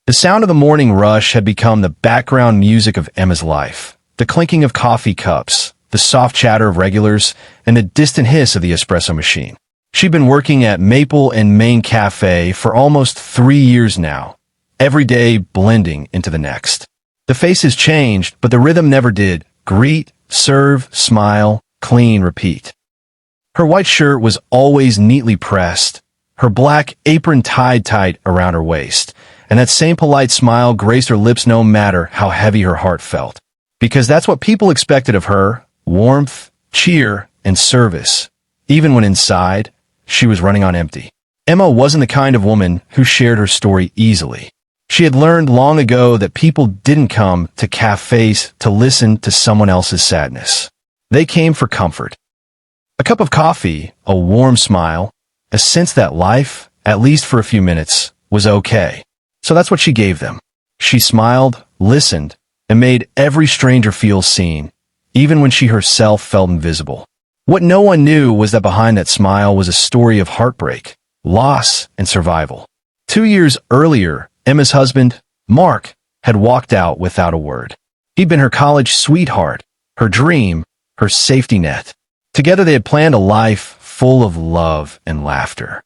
The sound of the morning rush had become the background music of Emma's life. The clinking of coffee cups, the soft chatter of regulars, and the distant hiss of the espresso machine. She'd been working at Maple and Main Cafe for almost 3 years now, every day blending into the next. The faces changed, but the rhythm never did. Greet, serve, smile, clean, repeat. Her white shirt was always neatly pressed, her black apron tied tight around her waist, and that same polite smile graced her lips no matter how heavy her heart felt. Because that's what people expected of her: warmth, cheer, and service, even when inside, she was running on empty. Emma wasn't the kind of woman who shared her story easily. She had learned long ago that people didn't come to cafes to listen to someone else's sadness. They came for comfort. A cup of coffee, a warm smile, a sense that life, at least for a few minutes, was okay. So that's what she gave them. She smiled, listened, and made every stranger feel seen, even when she herself felt invisible. What no one knew was that behind that smile was a story of heartbreak, loss, and survival. 2 years earlier, Emma's husband, Mark, had walked out without a word. He'd been her college sweetheart, her dream, her safety net. Together they had planned a life full of love and laughter.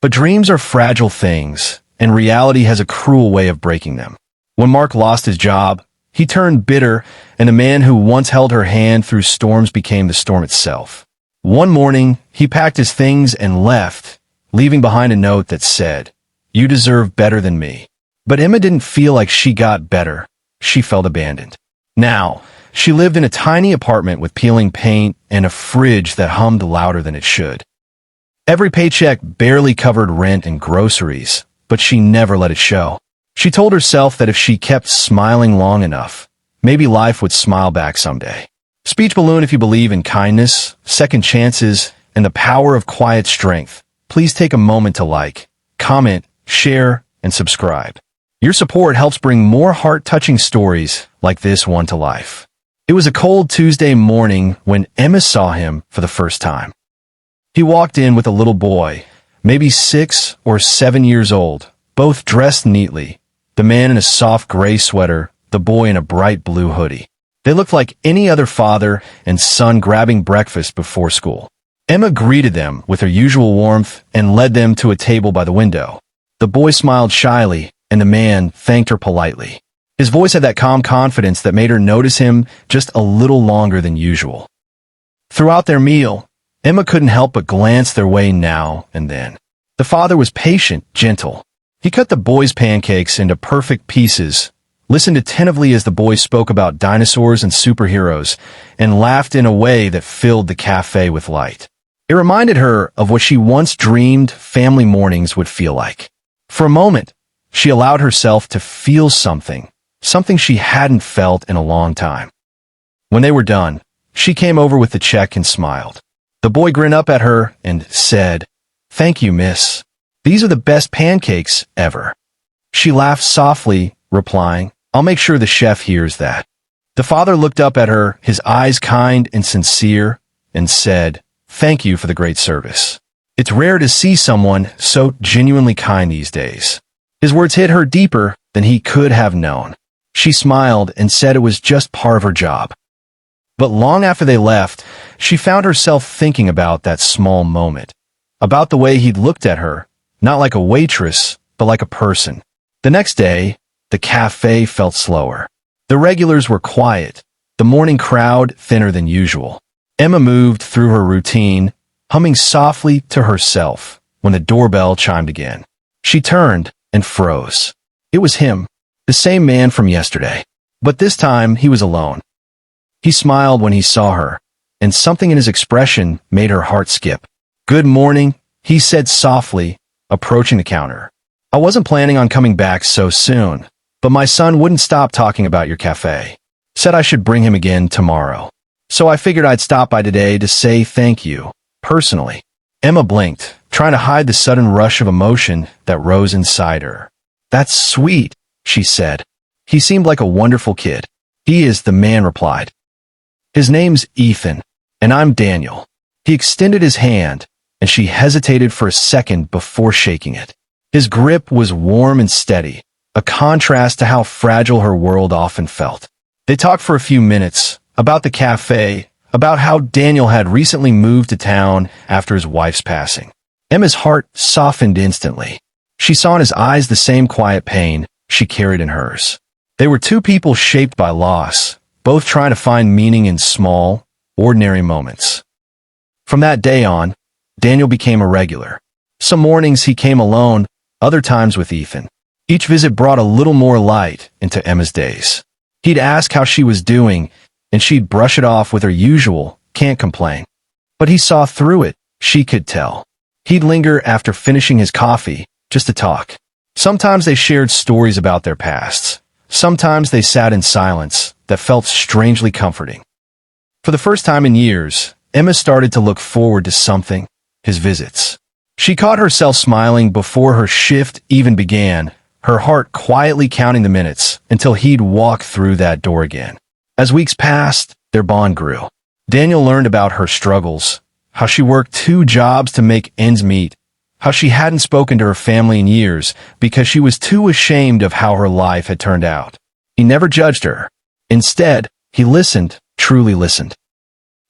But dreams are fragile things, and reality has a cruel way of breaking them. When Mark lost his job, he turned bitter, and the man who once held her hand through storms became the storm itself. One morning, he packed his things and left, leaving behind a note that said, "You deserve better than me." But Emma didn't feel like she got better. She felt abandoned. Now, she lived in a tiny apartment with peeling paint and a fridge that hummed louder than it should. Every paycheck barely covered rent and groceries, but she never let it show. She told herself that if she kept smiling long enough, maybe life would smile back someday. Speech balloon, if you believe in kindness, second chances, and the power of quiet strength, please take a moment to like, comment, share, and subscribe. Your support helps bring more heart-touching stories like this one to life. It was a cold Tuesday morning when Emma saw him for the first time. He walked in with a little boy, maybe 6 or 7 years old, both dressed neatly, the man in a soft gray sweater, the boy in a bright blue hoodie. They looked like any other father and son grabbing breakfast before school. Emma greeted them with her usual warmth and led them to a table by the window. The boy smiled shyly, and the man thanked her politely. His voice had that calm confidence that made her notice him just a little longer than usual. Throughout their meal, Emma couldn't help but glance their way now and then. The father was patient, gentle. He cut the boy's pancakes into perfect pieces, listened attentively as the boy spoke about dinosaurs and superheroes, and laughed in a way that filled the cafe with light. It reminded her of what she once dreamed family mornings would feel like. For a moment, she allowed herself to feel something she hadn't felt in a long time. When they were done, she came over with the check and smiled. The boy grinned up at her and said, "Thank you, miss. These are the best pancakes ever." She laughed softly, replying, "I'll make sure the chef hears that." The father looked up at her, his eyes kind and sincere, and said, "Thank you for the great service. It's rare to see someone so genuinely kind these days." His words hit her deeper than he could have known. She smiled and said it was just part of her job. But long after they left, she found herself thinking about that small moment, about the way he'd looked at her, not like a waitress, but like a person. The next day, the cafe felt slower. The regulars were quiet, the morning crowd thinner than usual. Emma moved through her routine, humming softly to herself when the doorbell chimed again. She turned and froze. It was him, the same man from yesterday. But this time, he was alone. He smiled when he saw her, and something in his expression made her heart skip. "Good morning," he said softly, approaching the counter. "I wasn't planning on coming back so soon, but my son wouldn't stop talking about your cafe. Said I should bring him again tomorrow. So I figured I'd stop by today to say thank you, personally." Emma blinked, trying to hide the sudden rush of emotion that rose inside her. "That's sweet," she said. "He seemed like a wonderful kid." "He is," the man replied. "His name's Ethan, and I'm Daniel." He extended his hand, and she hesitated for a second before shaking it. His grip was warm and steady, a contrast to how fragile her world often felt. They talked for a few minutes about the cafe, about how Daniel had recently moved to town after his wife's passing. Emma's heart softened instantly. She saw in his eyes the same quiet pain she carried in hers. They were two people shaped by loss, both trying to find meaning in small, ordinary moments. From that day on, Daniel became a regular. Some mornings he came alone, other times with Ethan. Each visit brought a little more light into Emma's days. He'd ask how she was doing, and she'd brush it off with her usual, "Can't complain." But he saw through it, she could tell. He'd linger after finishing his coffee, just to talk. Sometimes they shared stories about their pasts. Sometimes they sat in silence that felt strangely comforting. For the first time in years, Emma started to look forward to something, his visits. She caught herself smiling before her shift even began, her heart quietly counting the minutes until he'd walk through that door again. As weeks passed, their bond grew. Daniel learned about her struggles, how she worked 2 jobs to make ends meet, how she hadn't spoken to her family in years because she was too ashamed of how her life had turned out. He never judged her. Instead, he listened, truly listened.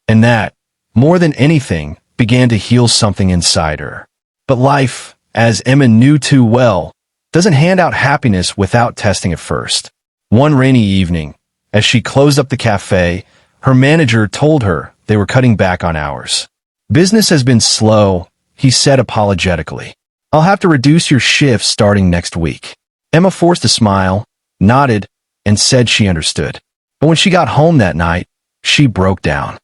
And that, more than anything, began to heal something inside her. But life, as Emma knew too well, doesn't hand out happiness without testing it first. One rainy evening, as she closed up the cafe, her manager told her they were cutting back on hours. "Business has been slow," he said apologetically. "I'll have to reduce your shifts starting next week." Emma forced a smile, nodded, and said she understood. But when she got home that night, she broke down.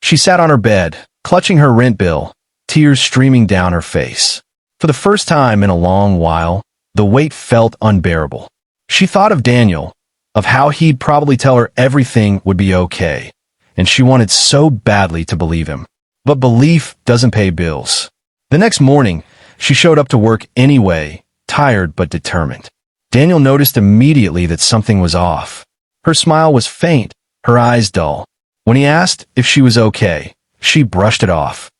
She sat on her bed, clutching her rent bill, tears streaming down her face. For the first time in a long while, the weight felt unbearable. She thought of Daniel, of how he'd probably tell her everything would be okay, and she wanted so badly to believe him. But belief doesn't pay bills. The next morning, she showed up to work anyway, tired but determined. Daniel noticed immediately that something was off. Her smile was faint, her eyes dull. When he asked if she was okay, she brushed it off.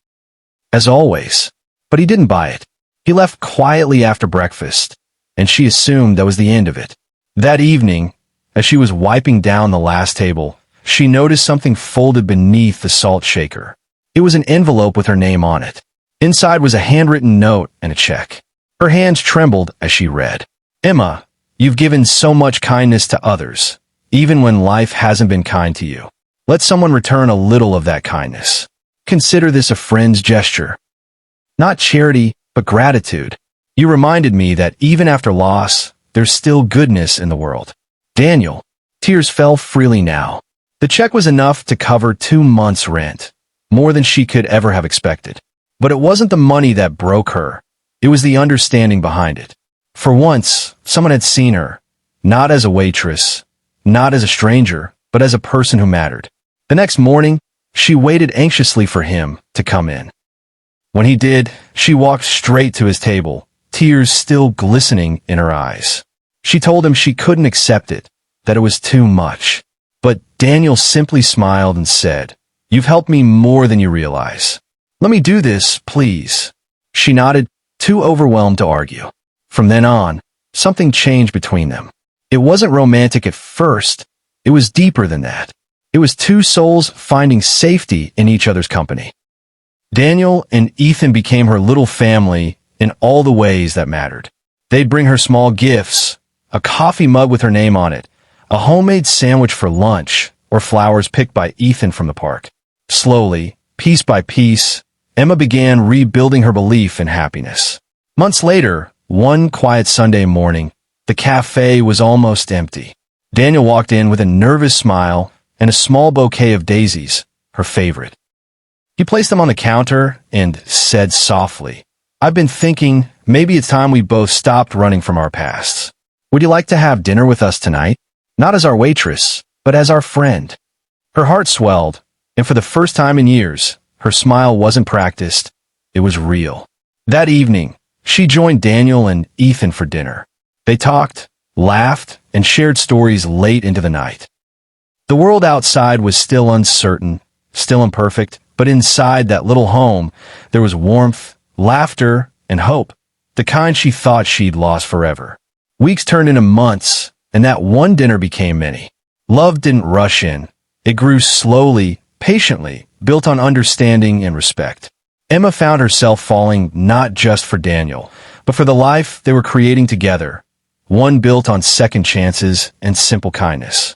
As always. But he didn't buy it. He left quietly after breakfast, and she assumed that was the end of it. That evening, as she was wiping down the last table, she noticed something folded beneath the salt shaker. It was an envelope with her name on it. Inside was a handwritten note and a check. Her hands trembled as she read. "Emma, you've given so much kindness to others, even when life hasn't been kind to you. Let someone return a little of that kindness. Consider this a friend's gesture. Not charity, but gratitude. You reminded me that even after loss, there's still goodness in the world." Daniel. Tears fell freely now. The check was enough to cover 2 months' rent, more than she could ever have expected. But it wasn't the money that broke her. It was the understanding behind it. For once, someone had seen her, not as a waitress, not as a stranger, but as a person who mattered. The next morning, she waited anxiously for him to come in. When he did, she walked straight to his table, tears still glistening in her eyes. She told him she couldn't accept it, that it was too much. But Daniel simply smiled and said, "You've helped me more than you realize. Let me do this, please." She nodded, too overwhelmed to argue. From then on, something changed between them. It wasn't romantic at first. It was deeper than that. It was 2 souls finding safety in each other's company. Daniel and Ethan became her little family in all the ways that mattered. They'd bring her small gifts, a coffee mug with her name on it, a homemade sandwich for lunch, or flowers picked by Ethan from the park. Slowly, piece by piece, Emma began rebuilding her belief in happiness. Months later, one quiet Sunday morning, the cafe was almost empty. Daniel walked in with a nervous smile and a small bouquet of daisies, her favorite. He placed them on the counter and said softly, "I've been thinking maybe it's time we both stopped running from our pasts. Would you like to have dinner with us tonight? Not as our waitress, but as our friend." Her heart swelled, and for the first time in years, her smile wasn't practiced, it was real. That evening, she joined Daniel and Ethan for dinner. They talked, laughed, and shared stories late into the night. The world outside was still uncertain, still imperfect, but inside that little home, there was warmth, laughter, and hope, the kind she thought she'd lost forever. Weeks turned into months, and that one dinner became many. Love didn't rush in. It grew slowly, patiently, built on understanding and respect. Emma found herself falling not just for Daniel, but for the life they were creating together, one built on second chances and simple kindness.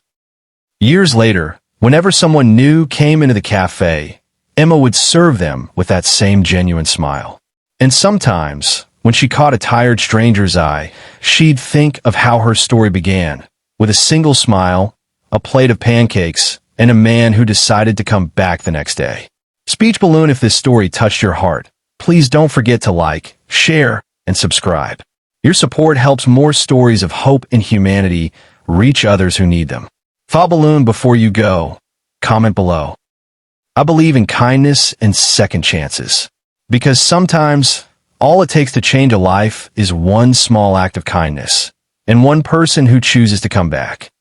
Years later, whenever someone new came into the cafe, Emma would serve them with that same genuine smile. And sometimes, when she caught a tired stranger's eye, she'd think of how her story began, with a single smile, a plate of pancakes, and a man who decided to come back the next day. Speech balloon, if this story touched your heart, please don't forget to like, share, and subscribe. Your support helps more stories of hope and humanity reach others who need them. Thought balloon, before you go, comment below. I believe in kindness and second chances. Because sometimes, all it takes to change a life is one small act of kindness, and one person who chooses to come back.